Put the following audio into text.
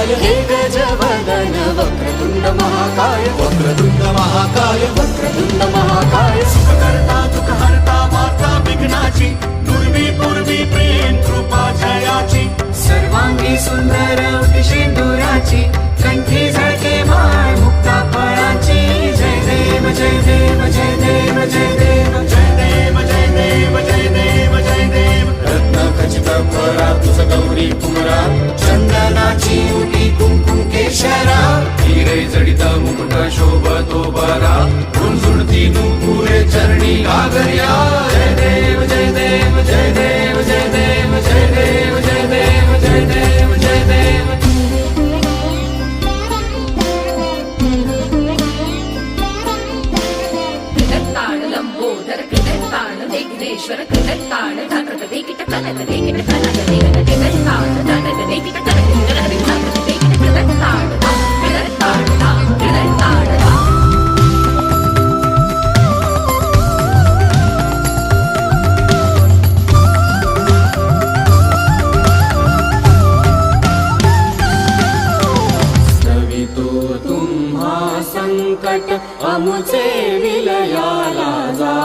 महाकाय हे गजवदन वक्रतुंड महाकाय वक्रतुंड महाकाय वक्रतुंड महाकाय सुखकर्ता दुःखहर्ता वार्ता विघ्नाची पूर्वी पूर्वी प्रेम कृपा जयाची सर्वांगी सुंदर सिंदुराची कंठी झळके माळ मुक्ता फळाची जय देव जय देव जय देव जय देव जय देव जय देव जय देव जय देव रत्न खचित फरा तुझ गौरी कुमरा चंदनाची उटी कुंकुम केशरा हिरे जडित मुकुट शोभतो बरा झुणझुणती नुपुरे चरणी घागर्या जय देव जय देव जय देव जय देव जय देव जय देव जय देव जय देव कृतत्ताण लंबोदर कृतत्ताण विघ्नेश्वर कृतत्ताण धात्रक वेकिट कनक वेकिट कनक वेकिट कृतत्ताण धात्रक वेकिट कनक वेकिट धात्रक वेकिट कृतत्ताण कृतत्ताण कृतत्ताण तुम्हा संकट अमुचे विलयाला जा